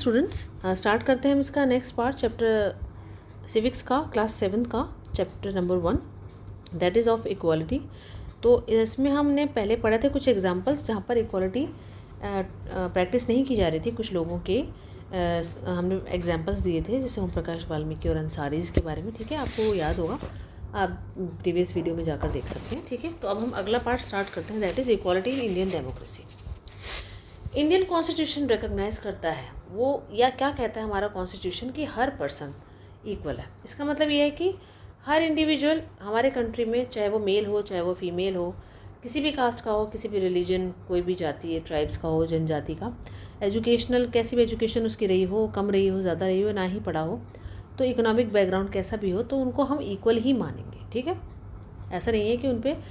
Students start करते हैं हम इसका नेक्स्ट पार्ट चैप्टर सिविक्स का क्लास 7 का chapter number 1 that is of equality. तो इसमें हमने पहले पढ़े थे कुछ एग्जांपल्स जहाँ पर इक्वालिटी प्रैक्टिस नहीं की जा रही थी। कुछ लोगों के हमने एग्जांपल्स दिए थे जैसे ओम प्रकाश वाल्मीकि और अंसारीज़ के बारे में। ठीक है, आपको याद होगा, आप प्रीवियस वीडियो में जाकर देख सकते हैं। ठीक है, तो अब हम अगला पार्ट स्टार्ट करते हैं that is equality in Indian democracy. Indian constitution recognise करता है वो या क्या कहता है हमारा कॉन्स्टिट्यूशन कि हर पर्सन इक्वल है। इसका मतलब ये है कि हर इंडिविजुअल हमारे कंट्री में, चाहे वो मेल हो चाहे वो फीमेल हो, किसी भी कास्ट का हो, किसी भी रिलीजन, कोई भी जाति है, ट्राइब्स का हो, जनजाति का, एजुकेशनल कैसी भी एजुकेशन उसकी रही हो, कम रही हो, ज़्यादा रही हो, ना ही पढ़ा हो, तो इकोनॉमिक बैकग्राउंड कैसा भी हो, तो उनको हम इक्वल ही मानेंगे। ठीक है, ऐसा नहीं है कि उन पर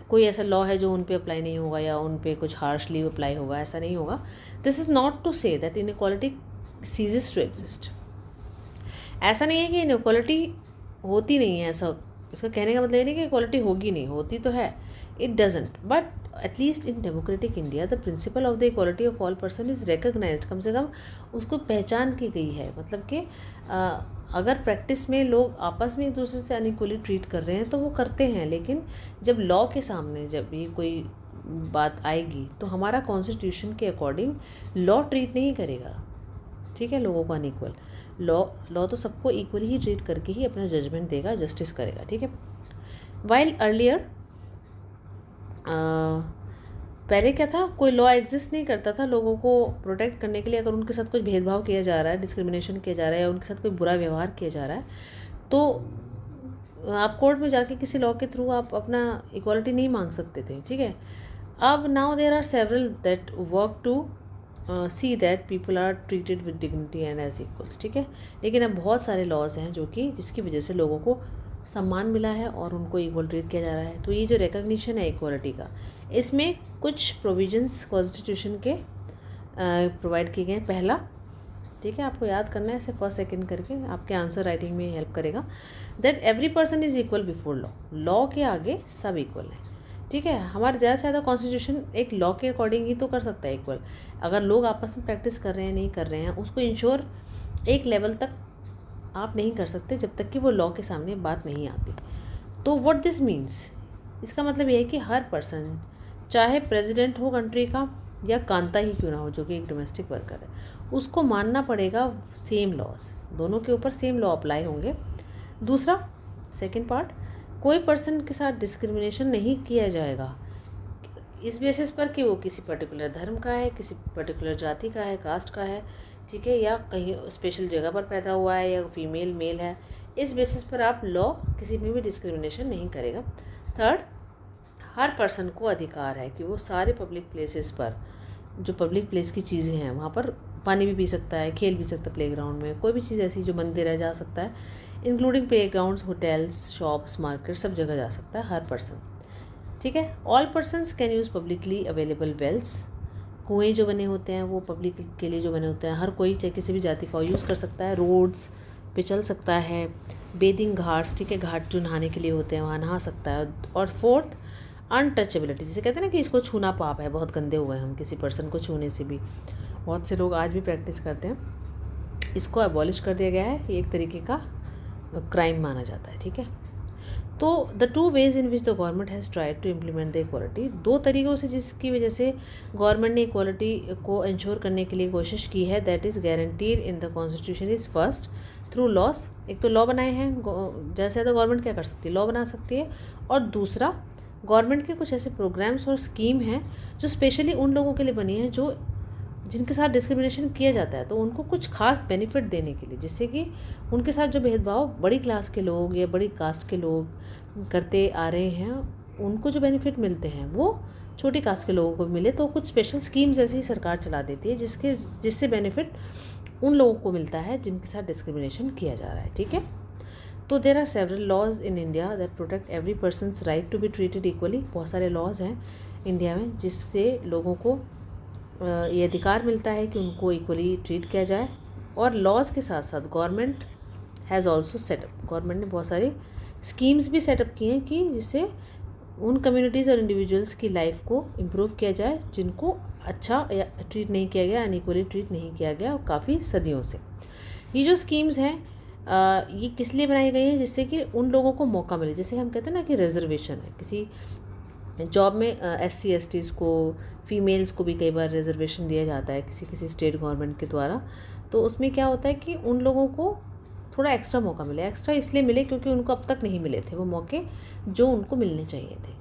कोई ऐसा लॉ है जो उन पे अप्लाई नहीं होगा या उन पे कुछ हार्शली अप्लाई होगा, ऐसा नहीं होगा। This is not to say that inequality ceases to exist. ऐसा नहीं है कि इनइक्वालिटी होती नहीं है, ऐसा इसका कहने का मतलब ये नहीं कि इक्वालिटी होगी नहीं, होती तो है, it doesn't. But at least in democratic India the principle of the equality of all person is recognised. कम से कम उसको पहचान की गई है। मतलब कि अगर प्रैक्टिस में लोग आपस में एक दूसरे से अनइक्वली ट्रीट कर रहे हैं तो वो करते हैं, लेकिन जब लॉ के सामने जब ये कोई बात आएगी तो हमारा कॉन्स्टिट्यूशन के अकॉर्डिंग लॉ ट्रीट नहीं करेगा। ठीक है, लोगों को अनइक्वल, लॉ तो सबको इक्वली ही ट्रीट करके ही अपना जजमेंट देगा, जस्टिस करेगा। ठीक है, वाइल अर्लियर पहले क्या था, कोई लॉ एग्जिस्ट नहीं करता था लोगों को प्रोटेक्ट करने के लिए। अगर उनके साथ कुछ भेदभाव किया जा रहा है, डिस्क्रिमिनेशन किया जा रहा है या उनके साथ कोई बुरा व्यवहार किया जा रहा है, तो आप कोर्ट में जाके किसी लॉ के थ्रू आप अपना इक्वालिटी नहीं मांग सकते थे। ठीक है, अब now there are several that work to see that people are treated with dignity and as equals. ठीक है, लेकिन अब बहुत सारे लॉज हैं जो कि जिसकी वजह से लोगों को सम्मान मिला है और उनको इक्वल ट्रीट किया जा रहा है। तो ये जो रिकग्निशन है इक्वालिटी का, इसमें कुछ प्रोविजंस कॉन्स्टिट्यूशन के प्रोवाइड किए गए। पहला, ठीक है, आपको याद करना है ऐसे फर्स्ट सेकंड करके, आपके आंसर राइटिंग में हेल्प करेगा, that every person is equal before law. Law के आगे सब इक्वल है। ठीक है, हमारे ज़्यादा से ज़्यादा कॉन्स्टिट्यूशन एक लॉ के अकॉर्डिंग ही तो कर सकता है इक्वल। अगर लोग आपस में प्रैक्टिस कर रहे हैं, नहीं कर रहे हैं, उसको इंश्योर एक लेवल तक आप नहीं कर सकते जब तक कि वो लॉ के सामने बात नहीं आती। तो व्हाट दिस मीन्स, इसका मतलब ये है कि हर पर्सन, चाहे प्रेसिडेंट हो कंट्री का या कांता ही क्यों ना हो जो कि एक डोमेस्टिक वर्कर है, उसको मानना पड़ेगा सेम लॉज, दोनों के ऊपर सेम लॉ अप्लाई होंगे। दूसरा, सेकंड पार्ट, कोई पर्सन के साथ डिस्क्रिमिनेशन नहीं किया जाएगा इस बेसिस पर कि वो किसी पर्टिकुलर धर्म का है, किसी पर्टिकुलर जाति का है, कास्ट का है, ठीक है, या कहीं स्पेशल जगह पर पैदा हुआ है या फीमेल मेल है। इस बेसिस पर आप लॉ किसी में भी डिस्क्रिमिनेशन नहीं करेगा। थर्ड, हर पर्सन को अधिकार है कि वो सारे पब्लिक प्लेसेस पर, जो पब्लिक प्लेस की चीज़ें हैं वहाँ पर पानी भी पी सकता है, खेल भी सकता है, प्लेग्राउंड में कोई भी चीज़ ऐसी जो मंदिर है जा सकता है, including playgrounds, hotels, shops, market, सब जगह जा सकता है हर पर्सन। ठीक है, all persons can use publicly available wells. कुएँ जो बने होते हैं वो पब्लिक के लिए जो बने होते हैं, हर कोई चाहे किसी भी जाति का यूज़ कर सकता है। रोड्स पे चल सकता है, बेदिंग घाट्स, ठीक है, घाट जो नहाने के लिए होते हैं वहाँ नहा सकता है। और फोर्थ, अनटचेबिलिटी, जिसे कहते हैं ना कि इसको छूना पाप है, बहुत गंदे हुए हैं हम किसी पर्सन को छूने से भी, बहुत से लोग आज भी प्रैक्टिस करते हैं। इसको अबॉलिश कर दिया गया है, ये एक तरीके का क्राइम माना जाता है। ठीक है, तो the two ways in which the government has tried to implement the equality, दो तरीक़ों से जिसकी वजह से गवर्नमेंट ने इक्वालिटी को इंश्योर करने के लिए कोशिश की है, that is guaranteed in the constitution is first through loss. एक तो लॉ बनाए हैं, ज़्यादा से ज़्यादा गवर्नमेंट क्या कर सकती है, लॉ बना सकती है। और दूसरा, गवर्नमेंट के कुछ ऐसे प्रोग्राम्स और स्कीम हैं जो स्पेशली उन लोगों के लिए बनी है जो जिनके साथ डिस्क्रिमिनेशन किया जाता है, तो उनको कुछ खास बेनिफिट देने के लिए, जिससे कि उनके साथ जो भेदभाव बड़ी क्लास के लोग या बड़ी कास्ट के लोग करते आ रहे हैं, उनको जो बेनिफिट मिलते हैं वो छोटी कास्ट के लोगों को मिले। तो कुछ स्पेशल स्कीम्स ऐसी सरकार चला देती है जिससे बेनिफिट उन लोगों को मिलता है जिनके साथ डिस्क्रिमिनेशन किया जा रहा है। ठीक है, तो there are several laws in India that protect every person's right to be treated equally. बहुत सारे लॉज हैं इंडिया में जिससे लोगों को ये अधिकार मिलता है कि उनको इक्वली ट्रीट किया जाए। और लॉज के साथ साथ government has also setup, government ने बहुत सारी स्कीम्स भी सेटअप की हैं कि जिससे उन कम्युनिटीज़ और इंडिविजुअल्स की लाइफ को इम्प्रूव किया जाए जिनको अच्छा या ट्रीट नहीं किया गया, अनइक्वली ट्रीट नहीं किया गया और काफ़ी सदियों से। ये जो स्कीम्स हैं ये किस लिए बनाई गई हैं, जिससे कि उन लोगों को मौका मिले। जैसे हम कहते हैं ना कि रिजर्वेशन है किसी जॉब में, SC STs को, फीमेल्स को भी कई बार रिजर्वेशन दिया जाता है किसी किसी स्टेट गवर्नमेंट के द्वारा। तो उसमें क्या होता है कि उन लोगों को थोड़ा एक्स्ट्रा मौका मिले। एक्स्ट्रा इसलिए मिले क्योंकि उनको अब तक नहीं मिले थे वो मौके जो उनको मिलने चाहिए थे।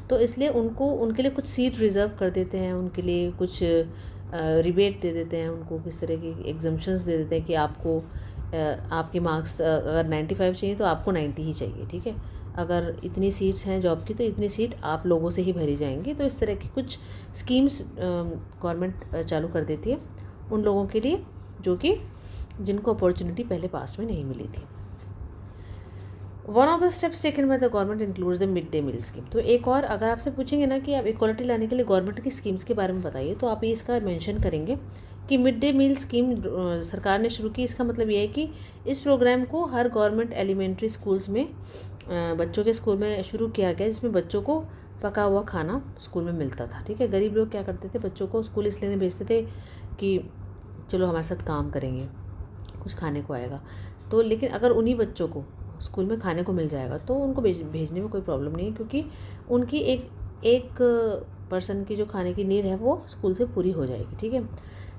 तो इसलिए उनके लिए कुछ सीट रिज़र्व कर देते हैं, उनके लिए कुछ रिबेट दे देते हैं, उनको किस तरह की एग्जम्पशंस दे देते हैं कि आपको आपके मार्क्स अगर 95 चाहिए तो आपको 90 ही चाहिए, ठीक है। अगर इतनी सीट्स हैं जॉब की तो इतनी सीट आप लोगों से ही भरी जाएंगी। तो इस तरह की कुछ स्कीम्स गवर्नमेंट चालू कर देती है उन लोगों के लिए जो कि जिनको अपॉर्चुनिटी पहले पास्ट में नहीं मिली थी। One of the steps taken by the government includes the mid day meal scheme. तो एक और अगर आपसे पूछेंगे ना कि आप इक्वालिटी लाने के लिए गवर्नमेंट की स्कीम्स के बारे में बताइए, तो आप ये इसका मेंशन करेंगे कि मिड डे मील स्कीम सरकार ने शुरू की। इसका मतलब ये है कि इस प्रोग्राम को हर गवर्नमेंट एलिमेंट्री स्कूल्स में, बच्चों के स्कूल में शुरू किया गया, जिसमें बच्चों को पका हुआ खाना स्कूल में मिलता था, ठीक है। गरीब लोग क्या करते थे, बच्चों को स्कूल इसलिए नहीं भेजते थे कि चलो हमारे साथ काम करेंगे, कुछ खाने को आएगा। तो लेकिन अगर उन्हीं बच्चों को स्कूल में खाने को मिल जाएगा तो उनको भेजने में कोई प्रॉब्लम नहीं है, क्योंकि उनकी एक पर्सन की जो खाने की नीड है वो स्कूल से पूरी हो जाएगी, ठीक है।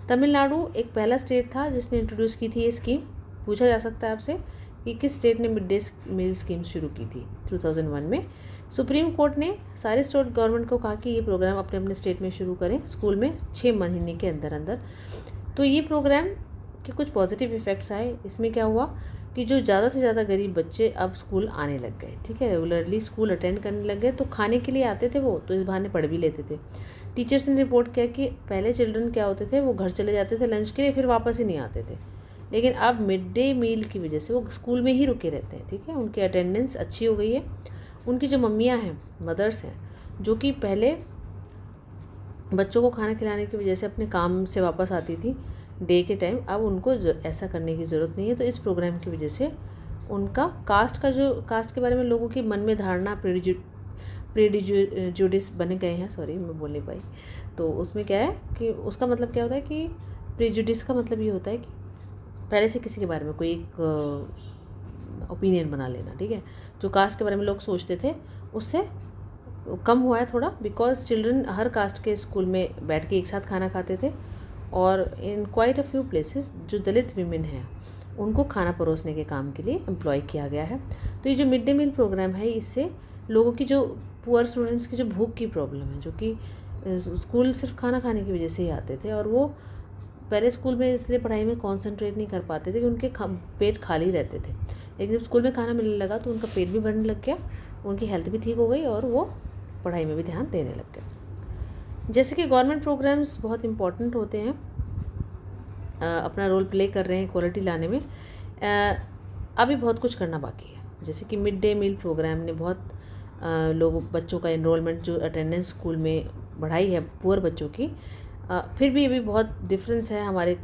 तमिलनाडु एक पहला स्टेट था जिसने इंट्रोड्यूस की थी ये स्कीम। पूछा जा सकता है आपसे कि किस स्टेट ने मिड डे मील स्कीम शुरू की थी 2001 में। सुप्रीम कोर्ट ने सारे स्टेट गवर्नमेंट को कहा कि ये प्रोग्राम अपने अपने स्टेट में शुरू करें स्कूल में 6 महीने के अंदर अंदर। तो ये प्रोग्राम के कुछ पॉजिटिव इफ़ेक्ट्स आए। इसमें क्या हुआ कि जो ज़्यादा से ज़्यादा गरीब बच्चे अब स्कूल आने लग गए, ठीक है, रेगुलरली स्कूल अटेंड करने लग गए। तो खाने के लिए आते थे वो, तो इस बहाने पढ़ भी लेते थे। टीचर्स ने रिपोर्ट किया कि पहले चिल्ड्रन क्या होते थे, वो घर चले जाते थे लंच के लिए, फिर वापस ही नहीं आते थे। लेकिन अब मिड डे मील की वजह से वो स्कूल में ही रुके रहते हैं, ठीक है। उनकी अटेंडेंस अच्छी हो गई है। उनकी जो मम्मियाँ हैं, मदर्स हैं, जो कि पहले बच्चों को खाना खिलाने की वजह से अपने काम से वापस आती थी डे के टाइम, अब उनको ऐसा करने की ज़रूरत नहीं है। तो इस प्रोग्राम की वजह से उनका कास्ट के बारे में लोगों की मन में धारणा प्रेजुडिस बने गए हैं। सॉरी मैं बोल नहीं पाई। तो उसमें क्या है कि उसका मतलब क्या होता है कि प्रेजुडिस का मतलब ये होता है कि पहले से किसी के बारे में कोई एक ओपिनियन बना लेना, ठीक है। जो कास्ट के बारे में लोग सोचते थे उससे कम हुआ है थोड़ा, बिकॉज चिल्ड्रन हर कास्ट के स्कूल में बैठ के एक साथ खाना खाते थे। और in quite a few places जो दलित विमेन हैं उनको खाना परोसने के काम के लिए एम्प्लॉय किया गया है। तो ये जो मिड डे मील प्रोग्राम है, इससे लोगों की जो पुअर स्टूडेंट्स की जो भूख की प्रॉब्लम है, जो कि स्कूल सिर्फ खाना खाने की वजह से ही आते थे और वो पहले स्कूल में इसलिए पढ़ाई में कॉन्सेंट्रेट नहीं कर पाते थे कि उनके पेट खाली रहते थे। लेकिन जब स्कूल में खाना मिलने लगा तो उनका पेट भी भरने लग गया, उनकी हेल्थ भी ठीक हो गई और वो पढ़ाई में भी ध्यान देने लग गए। जैसे कि गवर्नमेंट प्रोग्राम्स बहुत इम्पॉर्टेंट होते हैं, अपना रोल प्ले कर रहे हैं इक्वालिटी लाने में। अभी बहुत कुछ करना बाकी है। जैसे कि मिड डे मील प्रोग्राम ने बहुत बच्चों का एनरोलमेंट, जो अटेंडेंस स्कूल में बढ़ाई है पुअर बच्चों की। फिर भी अभी बहुत डिफरेंस है हमारे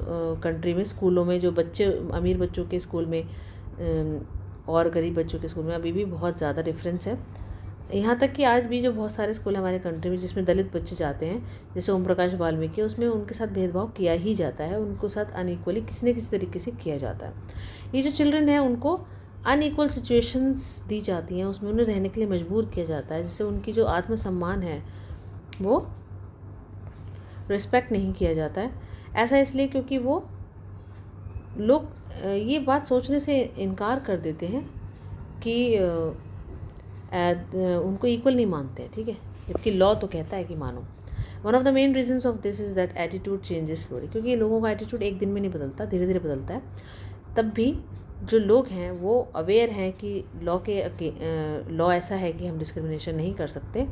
कंट्री में। स्कूलों में जो बच्चे, अमीर बच्चों के स्कूल में और गरीब बच्चों के स्कूल में अभी भी बहुत ज़्यादा डिफरेंस है। यहाँ तक कि आज भी जो बहुत सारे स्कूल हैं हमारे कंट्री में जिसमें दलित बच्चे जाते हैं, जैसे ओम प्रकाश वाल्मीकि, उसमें उनके साथ भेदभाव किया ही जाता है, उनको साथ अनइक्वली किसी न किसी तरीके से किया जाता है। ये जो चिल्ड्रन हैं उनको अनइक्वल सिचुएशंस दी जाती हैं, उसमें उन्हें रहने के लिए मजबूर किया जाता है, जिससे उनकी जो आत्मसम्मान है वो रिस्पेक्ट नहीं किया जाता है। ऐसा इसलिए क्योंकि वो लोग ये बात सोचने से इनकार कर देते हैं कि उनको इक्वल नहीं मानते हैं, ठीक है, जबकि लॉ तो कहता है कि मानो। One of the main reasons of this is that attitude changes slowly, क्योंकि लोगों का एटीट्यूड एक दिन में नहीं बदलता, धीरे धीरे बदलता है। तब भी जो लोग हैं वो अवेयर हैं कि लॉ ऐसा है कि हम डिस्क्रिमिनेशन नहीं कर सकते,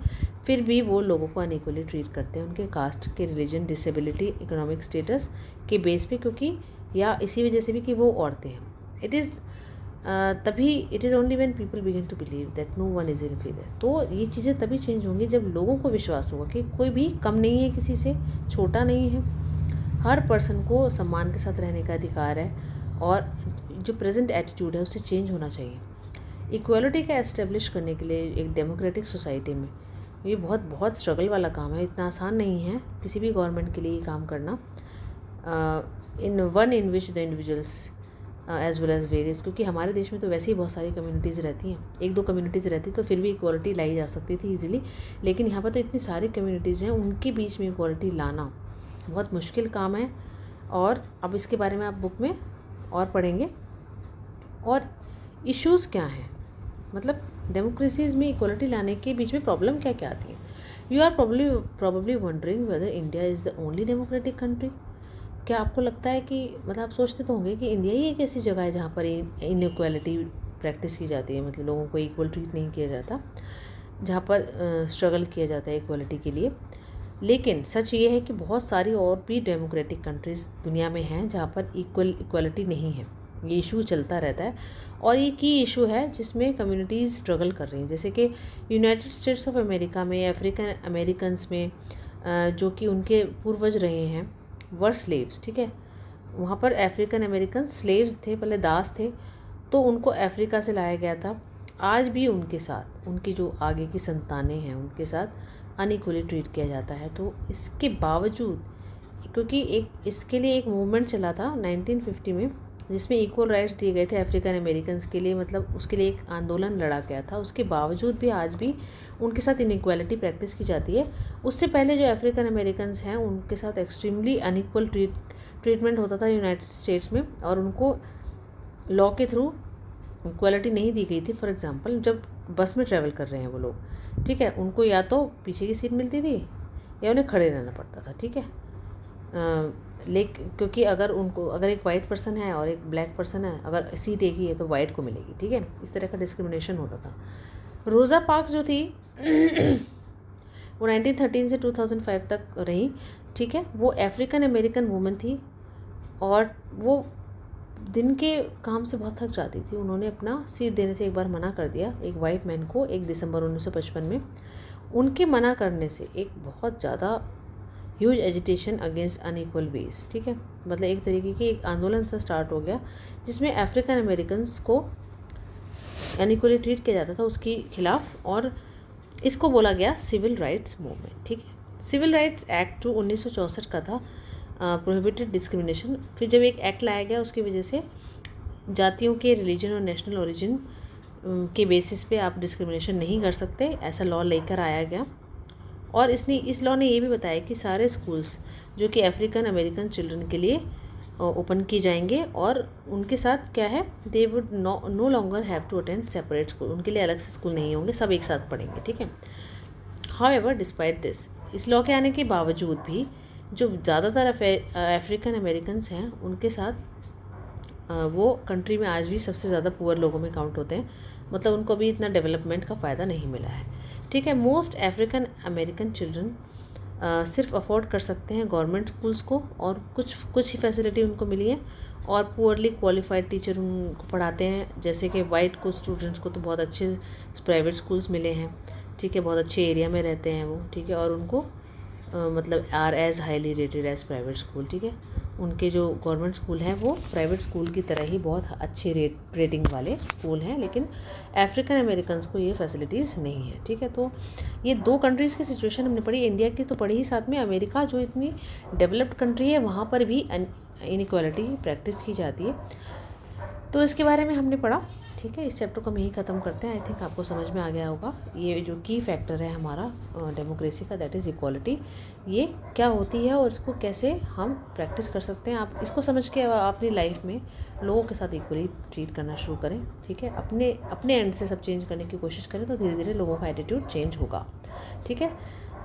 फिर भी वो लोगों को अनइक्वली ट्रीट करते हैं उनके कास्ट के, रिलीजन, डिसेबिलिटी, इकोनॉमिक स्टेटस के बेस पे, क्योंकि या इसी वजह से भी कि वो औरतें हैं। It is only when people begin to believe that no one is inferior. तो ये चीज़ें तभी चेंज होंगी जब लोगों को विश्वास होगा कि कोई भी कम नहीं है, किसी से छोटा नहीं है, हर पर्सन को सम्मान के साथ रहने का अधिकार है और जो प्रेजेंट एटीट्यूड है उससे चेंज होना चाहिए। इक्वालिटी का एस्टेब्लिश करने के लिए एक डेमोक्रेटिक सोसाइटी में ये बहुत बहुत स्ट्रगल वाला काम है, इतना आसान नहीं है किसी भी गवर्नमेंट के लिए ये काम करना, in which the individuals as well as various, क्योंकि हमारे देश में तो वैसे ही बहुत सारी कम्युनिटीज़ रहती हैं, एक दो कम्युनिटीज़ रहती तो फिर भी इक्वालिटी लाई जा सकती थी ईजिली, लेकिन यहाँ पर तो इतनी सारी कम्युनिटीज़ हैं, उनके बीच में इक्वालिटी लाना बहुत मुश्किल काम है। और अब इसके बारे में आप बुक में और पढ़ेंगे। और इश्यूज़ क्या हैं, मतलब डेमोक्रेसीज़ में इक्वालिटी लाने के बीच में प्रॉब्लम क्या क्या आती है। You are probably wondering whether India is the only democratic country. क्या आपको लगता है कि मतलब आप सोचते तो होंगे कि इंडिया ही एक ऐसी जगह है जहाँ पर इनइक्वालिटी प्रैक्टिस की जाती है, मतलब लोगों को इक्वल ट्रीट नहीं किया जाता, जहाँ पर स्ट्रगल किया जाता है इक्वालिटी के लिए। लेकिन सच ये है कि बहुत सारी और भी डेमोक्रेटिक कंट्रीज़ दुनिया में हैं जहाँ पर इक्वालिटी नहीं है। ये इशू चलता रहता है और ये की इशू है जिसमें कम्युनिटीज़ स्ट्रगल कर रही हैं, जैसे कि यूनाइटेड स्टेट्स ऑफ अमेरिका में अफ्रीकन अमेरिकन्स में जो कि उनके पूर्वज रहे हैं वर स्लेव्स, ठीक है, वहाँ पर अफ्रीकन अमेरिकन स्लेव्स थे, पहले दास थे, तो उनको अफ्रीका से लाया गया था। आज भी उनके साथ उनकी जो आगे की संतानें हैं उनके साथ अनइक्वली ट्रीट किया जाता है। तो इसके बावजूद, क्योंकि इसके लिए एक मूवमेंट चला था 1950 में जिसमें इक्वल राइट्स दिए गए थे अफ्रीकन अमेरिकन्स के लिए, मतलब उसके लिए एक आंदोलन लड़ा गया था, उसके बावजूद भी आज भी उनके साथ इनइक्वालिटी प्रैक्टिस की जाती है। उससे पहले जो अफ्रीकन अमेरिकन्स हैं उनके साथ एक्सट्रीमली अनइक्वल ट्रीटमेंट होता था यूनाइटेड स्टेट्स में, और उनको लॉ के थ्रू इक्वालिटी नहीं दी गई थी। फॉर एग्जांपल, जब बस में ट्रैवल कर रहे हैं वो लोग, ठीक है, उनको या तो पीछे की सीट मिलती थी या उन्हें खड़े रहना पड़ता था, ठीक है, लेकिन क्योंकि अगर एक वाइट पर्सन है और एक ब्लैक पर्सन है, अगर सीट एक ही है तो वाइट को मिलेगी, ठीक है, इस तरह का डिस्क्रिमिनेशन होता था। रोज़ा पार्क्स जो थी वो 1913 से 2005 तक रही, ठीक है, वो अफ्रीकन अमेरिकन वूमन थी और वो दिन के काम से बहुत थक जाती थी। उन्होंने अपना सीट देने से एक बार मना कर दिया एक वाइट मैन को 1 दिसंबर 1955 में। उनके मना करने से एक बहुत ज़्यादा huge agitation against unequal wage, ठीक है, मतलब एक तरीके की एक आंदोलन सा स्टार्ट हो गया जिसमें अफ्रीकन अमेरिकन्स को अनइक्वली ट्रीट किया जाता था उसके खिलाफ, और इसको बोला गया सिविल राइट्स मूवमेंट, ठीक है। सिविल राइट्स एक्ट जो 1964 का था, प्रोहिबिटेड डिस्क्रिमिनेशन। फिर जब एक एक्ट लाया गया उसकी वजह से जातियों के रिलीजन और नेशनल ओरिजिन के बेसिस पे आप डिस्क्रिमिनेशन नहीं कर सकते, ऐसा लॉ लेकर आया गया। और इस लॉ ने ये भी बताया कि सारे स्कूल्स जो कि अफ्रीकन अमेरिकन चिल्ड्रन के लिए ओपन किए जाएंगे, और उनके साथ क्या है, they would no longer have to attend separate school, उनके लिए अलग से स्कूल नहीं होंगे, सब एक साथ पढ़ेंगे, ठीक है। हाउएवर डिस्पाइट दिस, इस लॉ के आने के बावजूद भी जो ज़्यादातर अफ्रीकन अमेरिकन्स हैं उनके साथ वो कंट्री में आज भी सबसे ज़्यादा पुअर लोगों में काउंट होते हैं, मतलब उनको अभी इतना डेवलपमेंट का फ़ायदा नहीं मिला है, ठीक है। मोस्ट अफ्रीकन अमेरिकन चिल्ड्रन सिर्फ अफोर्ड कर सकते हैं गवर्नमेंट स्कूल्स को, और कुछ ही फैसिलिटी उनको मिली है, और पुअरली क्वालिफाइड टीचर उनको पढ़ाते हैं, जैसे कि वाइट को स्टूडेंट्स को तो बहुत अच्छे प्राइवेट स्कूल्स मिले हैं, ठीक है, बहुत अच्छे एरिया में रहते हैं वो, ठीक है, और उनको मतलब are as highly rated as private school, ठीक है। उनके जो गवर्नमेंट स्कूल हैं वो प्राइवेट स्कूल की तरह ही बहुत अच्छे रेटिंग वाले स्कूल हैं, लेकिन अफ्रीकन अमेरिकन्स को ये फैसिलिटीज़ नहीं है, ठीक है। तो ये 2 कंट्रीज़ की सिचुएशन हमने पढ़ी, इंडिया की तो पढ़ी ही, साथ में अमेरिका जो इतनी डेवलप्ड कंट्री है वहाँ पर भी इनइक्वालिटी प्रैक्टिस की जाती है, तो इसके बारे में हमने पढ़ा, ठीक है। इस चैप्टर को हम यहीं ख़त्म करते हैं। आई थिंक आपको समझ में आ गया होगा ये जो की फैक्टर है हमारा डेमोक्रेसी का, दैट इज़ इक्वालिटी, ये क्या होती है और इसको कैसे हम प्रैक्टिस कर सकते हैं। आप इसको समझ के अपनी लाइफ में लोगों के साथ इक्वली ट्रीट करना शुरू करें, ठीक है, अपने एंड से सब चेंज करने की कोशिश करें, तो धीरे धीरे लोगों का एटीट्यूड चेंज होगा, ठीक है।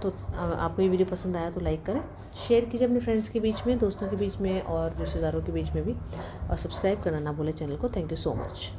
तो आपको ये वीडियो पसंद आया तो लाइक करें, शेयर कीजिए अपने फ्रेंड्स के बीच में, दोस्तों के बीच में और रिश्तेदारों के बीच में भी, और सब्सक्राइब करना ना भूलें चैनल को। Thank you so much.